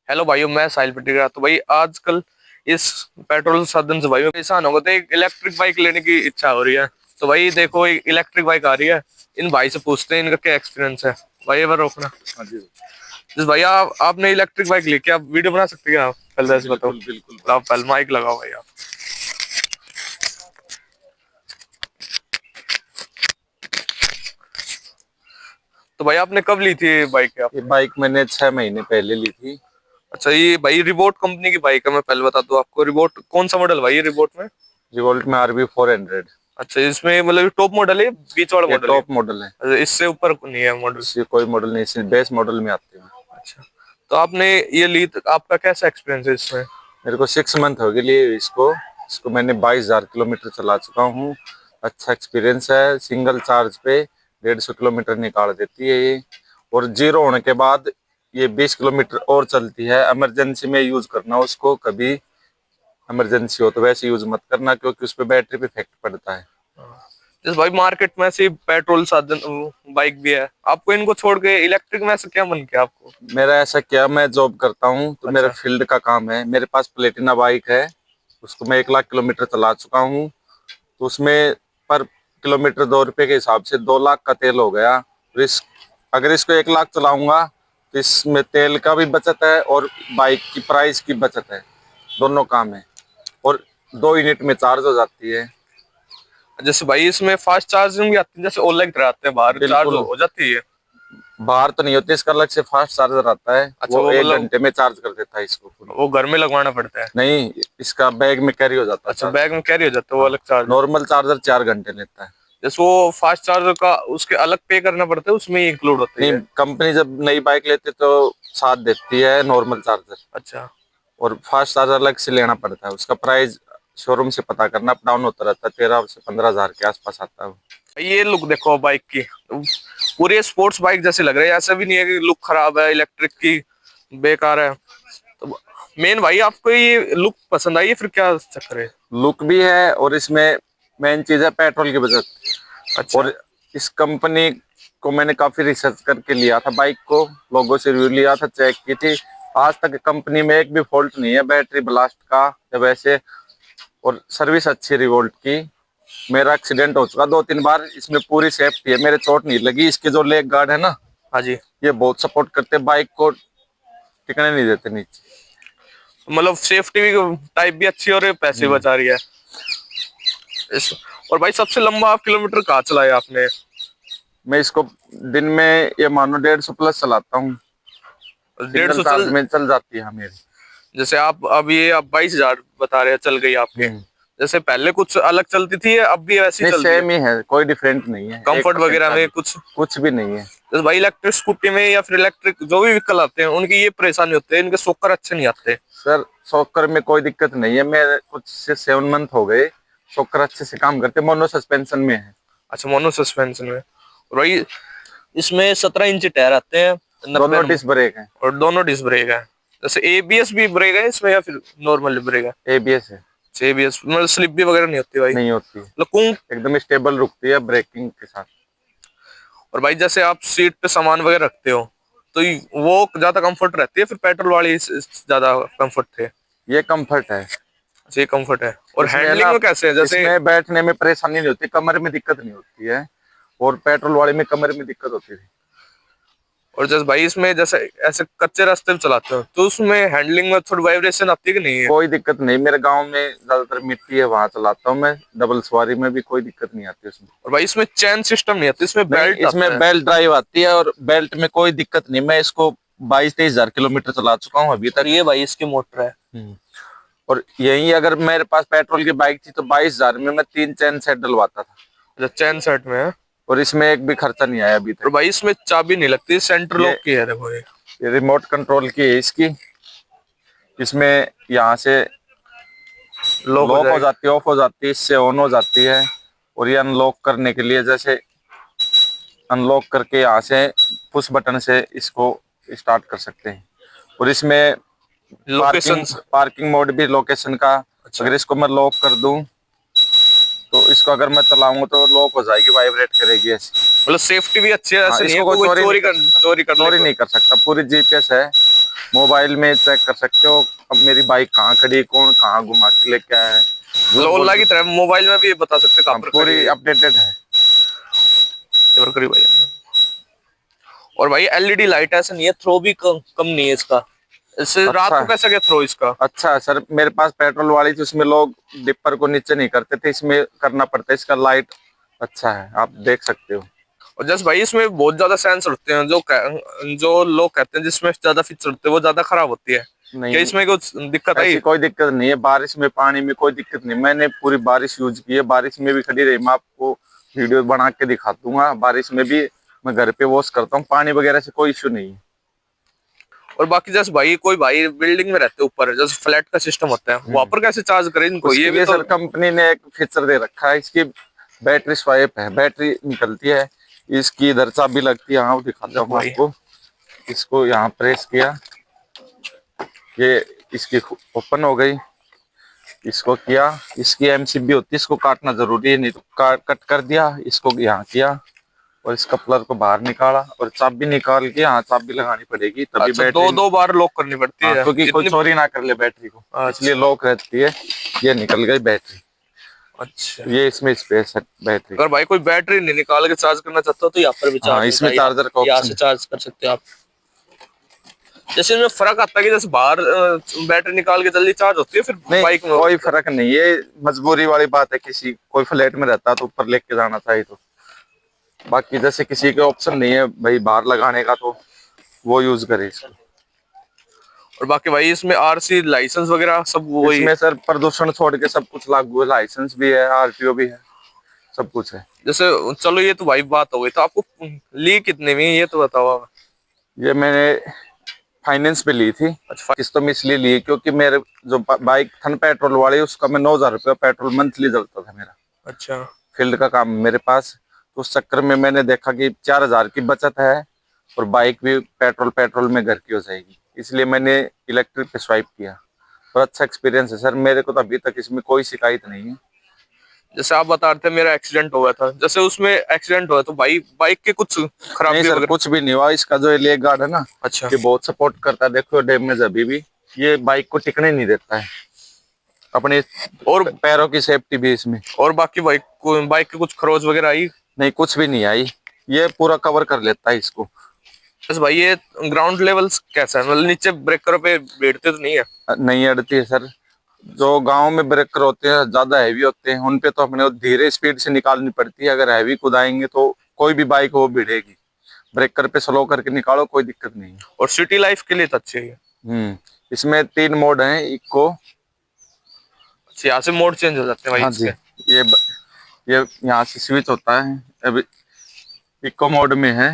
Hello भाइयों, मैं साहिल पटेगा। तो भाई आजकल इस पेट्रोल साधन से भाई परेशान हो गए, तो एक इलेक्ट्रिक बाइक लेने की इच्छा हो रही है। तो भाई देखो, एक इलेक्ट्रिक बाइक आ रही है। इन भाई से पूछते हैं इनका क्या एक्सपीरियंस है। भाई एक बार रोकना। हाँ जी। जिस भैया आपने इलेक्ट्रिक बाइक ली, क्या आप वीडियो बना सकते हैं? आप पहले ऐसे बताओ। बिल्कुल बिल्कुल आप भाई। पहले माइक लगाओ भाई आप। तो भाई आपने कब ली थी बाइक ये आपने? बाइक मैंने 6 महीने पहले ली थी। अच्छा, ये भाई रिबोट कंपनी की बाइक है। मैं पहले बता दूं आपको, रिबोट कौन सा मॉडल भाई, ये रिबोट में? रिवोल्ट में RB 400। अच्छा, इसमें मतलब टॉप मॉडल है, बीच वाला ये मॉडल है? टॉप मॉडल है। अच्छा, इससे ऊपर नहीं है मॉडल? इससे कोई मॉडल नहीं, सिर्फ बेस मॉडल में आती है। अच्छा, तो आपने ये ली तो आपका कैसा एक्सपीरियंस है इसमें? मेरे को 6 मंथ हो गए लिए इसको। इसको मैंने 22,000 किलोमीटर चला चुका हूँ। अच्छा एक्सपीरियंस है। सिंगल चार्ज पे 150 किलोमीटर निकाल देती है ये। और जीरो होने के बाद ये 20 किलोमीटर और चलती है। इमरजेंसी में यूज करना उसको, कभी इमरजेंसी हो तो वैसे यूज मत करना, क्योंकि उस पर बैटरी पे इफेक्ट पड़ता है। जैसे भाई मार्केट में ऐसे पेट्रोल साधन बाइक भी है, आपको इनको छोड़ के इलेक्ट्रिक में ऐसा क्या मन किया आपको? मेरा ऐसा क्या, मैं जॉब करता हूँ तो मेरा अच्छा। फील्ड का काम है। मेरे पास प्लेटिना बाइक है। उसको मैं 1 लाख किलोमीटर चला चुका हूँ। तो उसमें पर किलोमीटर 2 रुपए के हिसाब से 2 लाख का तेल हो गया। और अगर इसको 1 लाख चलाऊंगा तो इसमें तेल का भी बचत है और बाइक की प्राइस की बचत है। दोनों काम है। और 2 यूनिट में चार्ज हो जाती है। जैसे भाई इसमें फास्ट चार्जिंग भी आती है, जैसे ओला की तरह आते हैं, बाहर चार्ज बिल्कुल। हो जाती है? बाहर तो नहीं होती, इसका अलग से फास्ट चार्जर आता है, अच्छा, वो वो एक मतलब घंटे में चार्ज कर देता है इसको फुल। वो घर में लगवाना पड़ता है? नहीं, इसका बैग में कैरी हो जाता है अच्छा, बैग चार्जर। में कैरी हो जाता है वो हाँ। अलग चार्ज? नॉर्मल चार्जर 4 घंटे लेता है। जैसे वो फास्ट चार्जर का उसके अलग पे करना पड़ता है, उसमें ही इंक्लूड होती नहीं, है? कंपनी जब नई बाइक लेते तो साथ देती है नॉर्मल चार्जर। अच्छा। और फास्ट चार्जर अलग से लेना पड़ता है। उसका प्राइस शोरूम से पता करना, अप डाउन होता रहता है। 13 से 15 हजार के आसपास आता है। ये लुक देखो बाइक की, पूरी स्पोर्ट्स बाइक जैसे लग रही है। ऐसा भी नहीं है कि लुक खराब है, इलेक्ट्रिक की बेकार है। तो मेन भाई आपको ये लुक पसंद आई है, फिर क्या चक्कर है? लुक भी है और इसमें मेन चीज है पेट्रोल की बचत। अच्छा। और इस कंपनी को मैंने काफी रिसर्च करके लिया था बाइक को। लोगों से रिव्यू लिया था, चेक की थी। आज तक कंपनी में एक भी फॉल्ट नहीं है बैटरी ब्लास्ट का या वैसे। और सर्विस अच्छी रिवोल्ट की। मेरा एक्सीडेंट हो चुका 2-3 बार। इसमें पूरी सेफ्टी है, मेरे चोट नहीं लगी। इसके जो लेग गार्ड है ना, हाँ जी। ये बहुत सपोर्ट करते, बाइक को टिकने नहीं देते नीचे। मतलब सेफ्टी भी टाइप भी अच्छी है और पैसे भी हम्म। बचा रही है इस। और भाई सबसे लंबा आप किलोमीटर कहाँ चलाया आपने? मैं इसको दिन में ये मानो 150 प्लस चलाता हूँ। 150 सिंगल चार्ज चल। में चल जाती है मेरी। जैसे आप अब ये आप 22,000 बता रहे हैं चल गई आपके। हम्म। जैसे पहले कुछ अलग चलती थी, या अब भी वैसी नहीं, चल रही है? सेम ही है, कोई डिफरेंट नहीं है। कंफर्ट 1% वगैरह का में भी कुछ? कुछ भी नहीं है। जैसे भाई इलेक्ट्रिक स्कूटी में या फिर इलेक्ट्रिक जो भी व्हीकल आते हैं, उनकी ये परेशानी होती है, इनके शॉकर अच्छे नहीं आते। सर, शॉकर में कोई दिक्कत नहीं है। मैं कुछ से 7 मंथ हो गए। शॉकर अच्छे से काम करते, मोनो सस्पेंशन में है। अच्छा, मोनो सस्पेंशन में। और भाई इसमें 17 इंच टायर आते हैं, 90 दोनों नंबर। डिस्क ब्रेक है। और दोनों डिस्क ब्रेक है। जैसे एबीएस भी ब्रेक है इसमें, या फिर नॉर्मल ब्रेक है? ABS है। एबीएस मतलब स्लिप भी वगैरह नहीं होती भाई? नहीं होती। मतलब कौन। एकदम स्टेबल रुकती है ब्रेकिंग के साथ। और भाई जैसे आप सीट पे सामान वगैरह रखते हो, तो वो ज्यादा कंफर्ट रहती है, फिर पेट्रोल वाली ज्यादा कंफर्ट थे? ये कंफर्ट है। अच्छा, ये कंफर्ट है। और इसमें है हैंडलिंग ना, में कैसे है जैसे? इसमें बैठने में परेशानी नहीं होती, कमर में दिक्कत नहीं होती है। और पेट्रोल वाले में कमर में दिक्कत होती थी। और जैसे भाई इसमें जैसे ऐसे कच्चे रास्ते पे चलाते हो, तो उसमें हैंडलिंग में थोड़ी वाइब्रेशन आती है कि नहीं है? कोई दिक्कत नहीं। मेरे गांव में ज्यादातर मिट्टी है, वहां चलाता हूँ मैं। डबल सवारी में भी कोई दिक्कत नहीं आती उसमें। और भाई इसमें चैन सिस्टम नहीं आता, इसमें नहीं, बेल्ट आता इसमें है? बेल्ट ड्राइव आती है और बेल्ट में कोई दिक्कत नहीं। मैं इसको 22-23 हजार किलोमीटर चला चुका हूँ अभी और तक। ये भाई इसकी मोटर है? हम्म। और यही अगर मेरे पास पेट्रोल की बाइक थी तो 22 हजार में मैं 3 चैन सेट डलवाता था। जो चैन सेट में है। और इसमें एक भी खर्चा नहीं आया अभी तक। और भाई इसमें चाबी नहीं लगती, सेंटर ये लॉक की है, देखो ये। ये रिमोट कंट्रोल की है इसकी। इसमें यहाँ से लॉक हो लॉक हो जाएगी? जाती है, ऑफ हो जाती है, इससे ऑन हो जाती है। और ये अनलॉक करने के लिए, जैसे अनलॉक करके यहाँ से पुश बटन से इसको स्टार्ट कर सकते हैं। और इसमें लोकेशन। पार्किंग पार्किंग मोड भी लोकेशन का। अच्छा। अगर इसको मैं लॉक कर दूं तो इसको अगर मैं चलाऊंगा तो लॉक हो जाएगी, वाइब्रेट करेगी ऐसी। मतलब सेफ्टी भी अच्छी है, हाँ, ऐसे नहीं है इसको कोई कोई चोरी नहीं चोरी कर कर सकता। चोरी कर ले चोरी तो? नहीं कर सकता, पूरी GPS है। मोबाइल में चेक कर सकते हो अब मेरी बाइक कहाँ खड़ी है, कौन कहाँ घुमा के लेके आया है। मतलब ओला की तरह मोबाइल में भी बता सकते कहाँ हाँ, पर खड़ी पूरी है। अपडेटेड है। ये करीब भाई। और भाई एलईडी लाइट ऐसा नहीं है, थ्रो भी कम नहीं है इसका। इससे रात अच्छा को कैसा क्या थ्रो इसका। अच्छा सर, मेरे पास पेट्रोल वाली थी, उसमें लोग डिपर को नीचे नहीं करते थे, इसमें करना पड़ता है। इसका लाइट अच्छा है, आप देख सकते हो। और जस्ट भाई इसमें बहुत ज्यादा सेंस होते हैं, जो लोग कहते हैं जिसमें ज्यादा फीचर होते हैं वो ज्यादा खराब होती है। क्या नहीं, इसमें कुछ दिक्कत आई। ऐसी कोई दिक्कत नहीं है, बारिश में पानी में कोई दिक्कत नहीं। मैंने पूरी बारिश यूज की है, बारिश में भी खड़ी रही। मैं आपको वीडियो बना के दिखा दूंगा, बारिश में भी मैं घर पे वॉश करता हूँ, पानी वगैरह से कोई इश्यू नहीं है। और बाकी जैसे भाई कोई भाई बिल्डिंग में रहते हैं ऊपर, जैसे फ्लैट का सिस्टम होता है, वहां पर कैसे चार्ज करें इनको, उसके ये भी लिए तो। सर कंपनी ने एक फीचर दे रखा है, इसकी बैटरी स्वाइप है, बैटरी निकलती है, इसकी इधर चाबी लगती है। हाँ, वो दिखाता हूँ भाई आपको। इसको यहाँ प्रेस किया, ये इसकी ओपन हो गई। इसको किया, इसकी एमसीबी होती है, इसको काटना जरूरी है, नहीं तो कट कर दिया। इसको यहाँ किया और इस कपलर को बाहर निकाला और चाबी निकाल के यहाँ चाबी लगानी पड़ेगी, तभी अच्छा, बैटरी। दो बार लॉक करनी पड़ती हाँ, है क्योंकि कोई इतनी। चोरी ना कर ले बैटरी को, इसलिए अच्छा। लॉक रहती है। ये निकल गई बैटरी, अच्छा, ये इसमें स्पेस है बैटरी। अगर भाई कोई बैटरी नहीं निकाल के चार्ज करना चाहता हो तो यहाँ पर भी हाँ, चार्ज होता इसमें है, चार्जर का यहाँ ऑप्शन से है। चार्ज कर सकते हो आप। जैसे इसमें फर्क आता है कि जैसे बाहर बैटरी निकाल के जल्दी चार्ज होती है, फिर नहीं, बाइक में कोई फर्क नहीं, ये मजबूरी वाली बात है। किसी कोई फ्लैट में रहता है तो ऊपर लेके जाना चाहिए, तो बाकी जैसे किसी के ऑप्शन नहीं है भाई बाहर लगाने का, तो वो यूज करे इसको। और बाकी भाई इसमें आरसी लाइसेंस वगैरह सब वही। इसमें सर प्रदूषण छोड़ के सब कुछ लागू है, लाइसेंस भी है, आरटीओ भी है, सब कुछ है। जैसे चलो ये तो भाई बात हो गई, तो आपको ली कितने में ये तो बताओ आप। ये मैंने फाइनेंस पे ली थी। अच्छा। किस्तों में इसलिए ली क्योंकि मेरे जो बाइक था ना पेट्रोल वाली, उसका मैं 9,000 रुपया पेट्रोल मंथली जलता था मेरा। अच्छा। फील्ड का काम मेरे पास, तो उस चक्कर में मैंने देखा कि 4,000 की बचत है और बाइक भी पेट्रोल पेट्रोल में घर की हो जाएगी, इसलिए मैंने इलेक्ट्रिक पे स्वाइप किया। और अच्छा एक्सपीरियंस है सर, मेरे को तो अभी तक इसमें कोई शिकायत नहीं है। जैसे आप बता रहे थे मेरा एक्सीडेंट हुआ था, जैसे उसमें एक्सीडेंट हुआ तो भाई बाइक के कुछ नहीं खराबी सर, वगैरह। कुछ भी नहीं हुआ। इसका जो लेग गार्ड है ना, अच्छा। ये बहुत सपोर्ट करता है। देखो डैमेज अभी भी, ये बाइक को टिकने नहीं देता है। अपने और पैरों की सेफ्टी भी इसमें। और बाकी बाइक के कुछ खरोच वगैरह आई। नहीं, कुछ भी नहीं आई, ये पूरा कवर कर लेता है इसको। बस भाई ये ग्राउंड लेवल कैसा है, मतलब नीचे ब्रेकर पे बैठते तो नहीं है। नहीं अड़ती है सर। जो गांव में ब्रेकर होते हैं ज्यादा हैवी होते हैं, उन पे तो अपने धीरे स्पीड से निकालनी पड़ती है। अगर हैवी कुदाएंगे तो कोई भी बाइक वो भिड़ेगी। ब्रेकर पे स्लो करके निकालो, कोई दिक्कत नहीं है। और सिटी लाइफ के लिए तो अच्छी है। इसमें 3 मोड हैं। इको, अच्छा, यहाँ से मोड चेंज हो जाते हैं भाई हाँ जी, इसके। ये यहाँ से स्विच होता है। अब इको मोड में है।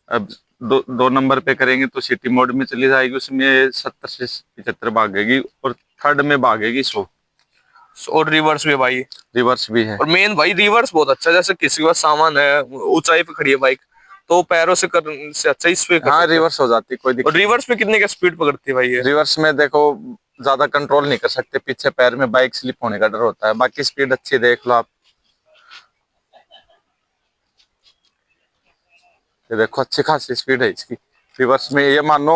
अब दो नंबर पे करेंगे तो सिटी मोड में चली जाएगी, उसमें 70 से 75 भागेगी और थर्ड में भागेगी 100। और रिवर्स भी है भाई। रिवर्स भी है। और मेन भाई रिवर्स बहुत अच्छा है, जैसे किसी के पास सामान है, ऊंचाई पे खड़ी है बाइक, तो पैरों से कर से अच्छा इस पे कर हाँ, सकते हैं। रिवर्स हो जाती है, कोई और दिक्कत। रिवर्स में कितने का स्पीड पकड़ती है भाई ये। रिवर्स में देखो ज्यादा कंट्रोल नहीं कर सकते, पीछे पैर में बाइक स्लिप होने का डर होता है। बाकी स्पीड अच्छी देख लो आप, ये देखो अच्छी खासी स्पीड है इसकी। रिवर्स में ये मानो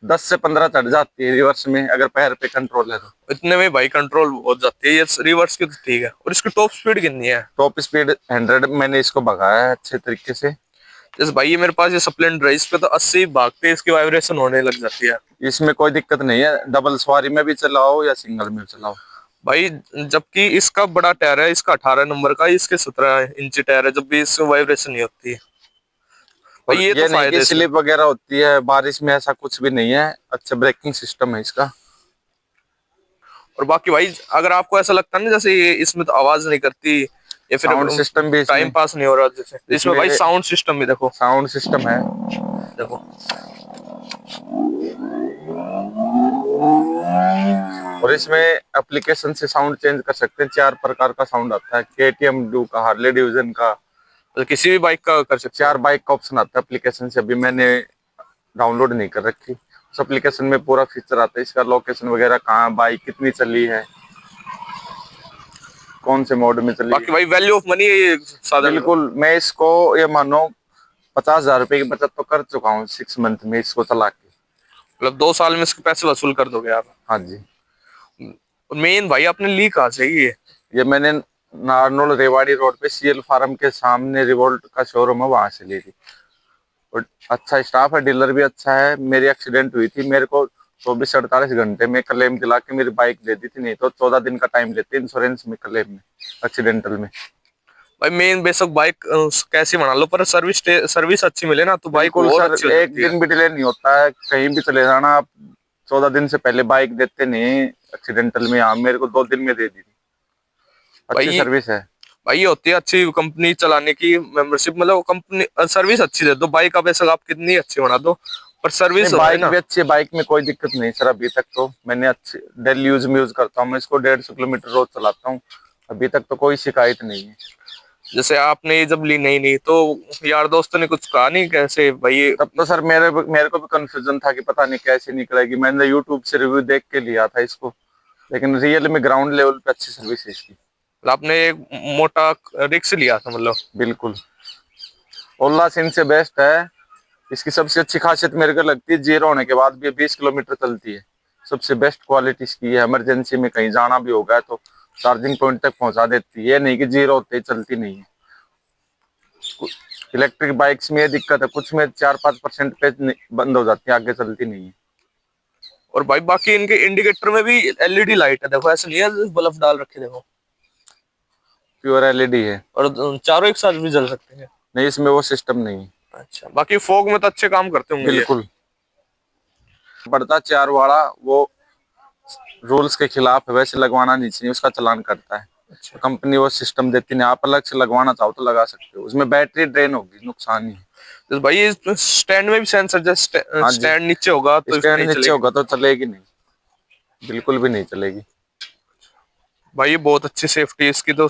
10 से 15 चढ़ जाती है रिवर्स में, अगर पैर पे कंट्रोल है तो। इतने में भाई कंट्रोल हो जाती है ये रिवर्स की, तो ठीक है। और इसकी टॉप स्पीड कितनी है। टॉप स्पीड 100 मैंने इसको भगाया है अच्छे तरीके से। जैसे भाई ये मेरे पास ये स्प्लेंडर है, इस पे तो 80 भागते इसकी वाइब्रेशन होने लग जाती है। इसमें कोई दिक्कत नहीं है, डबल सवारी में भी चलाओ या सिंगल में चलाओ। भाई जबकि इसका बड़ा टायर है, इसका 18 नंबर का, इसके 17 इंची टायर है, जब भी इससे वाइब्रेशन नहीं होती है भाई। ये तो नहीं फायदे कि इसमें। स्लिप वगैरह होती है बारिश में, ऐसा कुछ भी नहीं है। अच्छा ब्रेकिंग सिस्टम है इसका। और बाकी भाई अगर आपको ऐसा लगता है ना जैसे ये इसमें तो आवाज नहीं करती या फिर साउंड सिस्टम भी टाइम इसमें, पास नहीं हो रहा, जैसे इसमें भाई साउंड सिस्टम भी देखो। साउंड सिस्टम है। देखो और इसमें एप्लीकेशन से साउंड चेंज कर सकते हैं। 4 प्रकार का साउंड आता है, केटीएम, डू का, हार्ले डिवीजन का, तो किसी भी बाइक का कर सकते 4 बाइक का ऑप्शन आता है एप्लीकेशन से। अभी मैंने डाउनलोड नहीं कर रखी, उस एप्लीकेशन में पूरा फीचर आता है इसका, लोकेशन वगैरह, कहाँ बाइक कितनी चली है, कौन से मोड में चली। बाकी भाई वैल्यू ऑफ मनी साधन। बिल्कुल, मैं इसको ये मानो 50,000 रुपए की बचत तो कर चुका हूँ 6 मंथ में इसको चला के। मतलब 2 साल में इसके पैसे वसूल कर दोगे आप। हाँ जी। और मेन भाई आपने ली कहाँ से ये मैंने नारनौल रेवाड़ी रोड पे सीएल फार्म के सामने रिवोल्ट का शोरूम है, वहां से ली थी। और अच्छा स्टाफ है, डीलर भी अच्छा है। मेरी एक्सीडेंट हुई थी, मेरे को 24 से 48 घंटे में क्लेम दिला के मेरी बाइक दे दी थी, नहीं तो 14 दिन का टाइम लेते इंश्योरेंस में क्लेम में, एक्सीडेंटल में। भाई मेन बेशक बाइक कैसी बना लो पर सर्विस अच्छी मिले ना तो बाइक बिल्कुल और सर, अच्छी हो एक जाती है। दिन भी डिले नहीं होता है, कहीं भी चले जाना आप। 14 दिन से पहले बाइक देते नहीं एक्सीडेंटल में, यहाँ मेरे को 2 दिन में दे दी थी। अच्छी भाई सर्विस है। भाई ये होती है अच्छी कंपनी चलाने की मेंबरशिप, मतलब कंपनी सर्विस अच्छी दे दो, बाइक का बेशक आप कितनी अच्छी बना दो पर नहीं, सर्विस हो है बाइक ना। भी अच्छी है, बाइक में कोई दिक्कत नहीं सर। अभी तक तो मैंने अच्छे डेली यूज में यूज करता हूँ, मैं इसको 150 किलोमीटर रोज चलाता हूँ। अभी तक तो कोई शिकायत नहीं है। जैसे आपने ये जब ली नहीं नहीं तो यार दोस्तों ने कुछ कहा नहीं कैसे भाई तब तो सर मेरे को भी कंफ्यूजन था कि पता नहीं कैसे निकलेगी। मैंने यूट्यूब से रिव्यू देख के लिया था इसको, लेकिन रियल में ग्राउंड लेवल पे अच्छी सर्विस है इसकी। आपने एक मोटा रिक्स लिया था मतलब। बिल्कुल। ओला सिंह से बेस्ट है। इसकी सबसे अच्छी खासियत मेरे को लगती है, जीरो होने के बाद भी 20 किलोमीटर चलती है। सबसे बेस्ट क्वालिटी इसकी है। इमरजेंसी में कहीं जाना भी होगा तो चार्जिंग पॉइंट तक पहुंचा देती है, ये नहीं कि जीरो होते ही चलती नहीं है। इलेक्ट्रिक बाइक्स में ये दिक्कत है, कुछ में 4-5% पे बंद हो जाती है, आगे चलती नहीं है। और भाई बाकी इनके इंडिकेटर में भी एलईडी लाइट है, देखो ऐसा नहीं है बल्ब डाल रखे देखो। प्योर एलईडी है। और चारों एक साथ भी जल सकते हैं। नहीं, इसमें वो सिस्टम नहीं है। अच्छा बाकी फॉग में तो अच्छे काम करते होंगे ये। बिल्कुल। पड़ता 4 वाला वो रूल्स के खिलाफ है, वैसे लगवाना नहीं चाहिए, उसका चालान करता है। अच्छा कंपनी वो सिस्टम देती नहीं, आप अलग से लगवाना चाहो तो लगा सकते हो। उसमें बैटरी ड्रेन होगी, नुकसान ही है। तो भाई ये स्टैंड में भी सेंसर, जैसे हाँ जी। स्टैंड नीचे होगा तो इसमें स्टैंड नहीं नीचे चलेगी। होगा तो चलेगी नहीं, बिल्कुल भी नहीं चलेगी। भाई ये बहुत अच्छी सेफ्टी है इसकी तो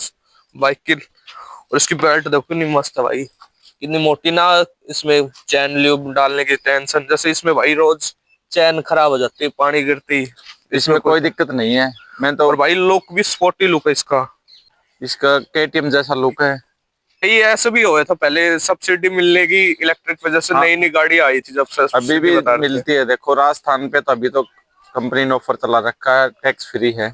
बाइक की। और इसकी बेल्ट देखो कितनी मस्त है भाई, कितनी मोटी ना। इसमें चैन ल्यूब डालने की टेंशन, जैसे इसमें भाई रोज चैन खराब हो जाती है पानी गिरती, इसमें इसमें कोई। कोई दिक्कत नहीं है। मैं तो और भाई लुक भी स्पोर्टी लुक है इसका। इसका केटीएम जैसा लुक है। ये ऐसा भी हुआ था पहले, सब्सिडी मिलने की इलेक्ट्रिक वजह से, हाँ, नई नई गाड़ी आई थी जब अभी सब्सिडी भी बता रहे थे। मिलती है। देखो राजस्थान पे तो अभी तो कंपनी ने ऑफर चला रखा है, टैक्स फ्री है,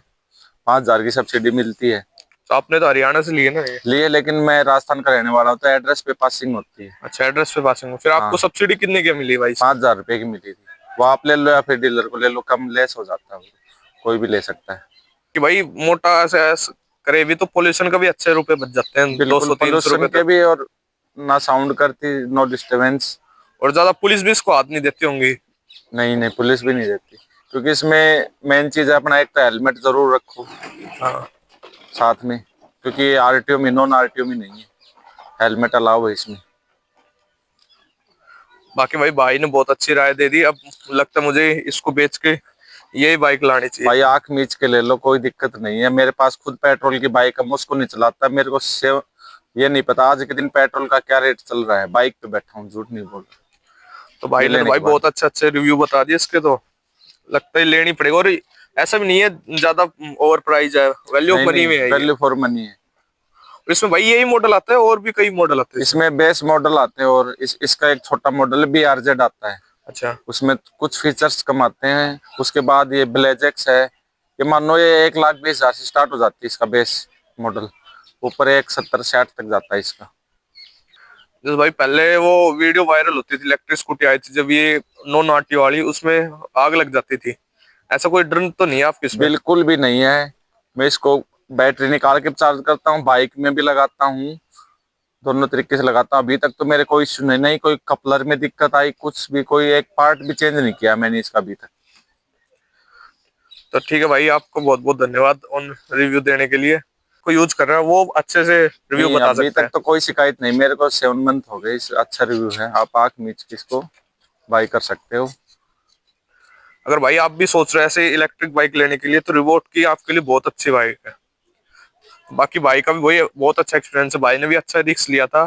5,000 की सब्सिडी मिलती है। तो आपने तो हरियाणा से लिए ना ये। लिए, लेकिन मैं राजस्थान का रहने वाला हूँ तो एड्रेस पे पासिंग होती है। अच्छा एड्रेस पे पासिंग, फिर आपको हाँ, सब्सिडी कितने की मिली भाई? 5,000 रुपए की मिली थी। वो आप ले लो या फिर डीलर को ले लो, कम लेस हो जाता है वो, कोई भी ले सकता है। कि भाई मोटा ऐसे करे भी तो पोल्यूशन का भी अच्छे रुपए बच जाते हैं, बिल्कुल, 200-300 पोल्यूशन रुपए के तक। भी, और ना साउंड करती, नो डिस्टरबेंस। और ज्यादा पुलिस भी इसको हाथ नहीं देती होंगी। नहीं नहीं, पुलिस भी नहीं देती, क्योंकि इसमें मेन चीज है अपना, एक तो हेलमेट जरूर रखो हाँ साथ में, क्योंकि आरटीओ में, नॉन आरटीओ में नहीं है, हेलमेट अलाउ है इसमें। बाकी भाई ने बहुत अच्छी राय दे दी, अब लगता है मुझे इसको बेच के यही बाइक लानी चाहिए। भाई आंख मीच के ले लो, कोई दिक्कत नहीं है। मेरे पास खुद पेट्रोल की बाइक है, मैं उसको नहीं चलाता। मेरे को ये नहीं पता आज के दिन पेट्रोल का क्या रेट चल रहा है, बाइक पे बैठा हूँ, झूठ नहीं बोल रहा। तो भाई ये ने तो लेने भाई के बाद बहुत अच्छे अच्छे रिव्यू बता दिए इसके, तो लगता है लेनी पड़ेगा। और ऐसा भी नहीं है ज्यादा ओवर प्राइस है, वैल्यू ऑफ नहीं मनी नहीं, में है ये। वैल्यू फॉर मनी है। और इसमें भाई यही मॉडल आता है और भी कई मॉडल आते हैं इसमें। इसमें बेस मॉडल आते हैं, और इसका एक छोटा मॉडल BRZ आता है। अच्छा उसमें कुछ फीचर्स कम आते हैं। उसके बाद ये ब्लेजेक्स है, ये मान लो ये 1,20,000 से स्टार्ट हो जाती है इसका बेस मॉडल, ऊपर 1,70-1,60 तक जाता है इसका। जैसे भाई पहले वो वीडियो वायरल होती थी, इलेक्ट्रिक स्कूटी आई थी जब ये नॉन आरटी वाली, उसमें आग लग जाती थी। ऐसा कोई डर तो नहीं है आपके इसमें? बिल्कुल भी नहीं है। मैं इसको बैटरी निकाल के चार्ज करता हूँ, बाइक में भी लगाता हूँ, दोनों तरीके से लगाता हूँ। अभी तक तो मेरे कोई इश्यू नहीं, नहीं कोई कपलर में दिक्कत आई, कुछ भी, कोई एक पार्ट भी चेंज नहीं किया मैंने इसका अभी तक। तो ठीक है भाई, आपको बहुत बहुत धन्यवाद ऑन रिव्यू देने के लिए। कोई यूज कर रहा है वो अच्छे से रिव्यू नहीं, बता अभी सकता तक है। तो कोई शिकायत नहीं। मेरे को 7 मंथ हो गए, अच्छा रिव्यू है। आप आंख मीच के इसको बाई कर सकते हो। अगर भाई आप भी सोच रहे हैं ऐसे इलेक्ट्रिक बाइक लेने के लिए तो रिवोल्ट की आपके लिए बहुत अच्छी बाइक है। बाकी भाई का भी वही बहुत अच्छा एक्सपीरियंस है, भाई ने भी अच्छा रिस्क लिया था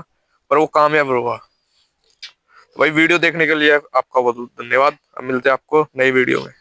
पर वो कामयाब हुआ। तो भाई वीडियो देखने के लिए आपका बहुत बहुत धन्यवाद। अब मिलते हैं आपको नई वीडियो में।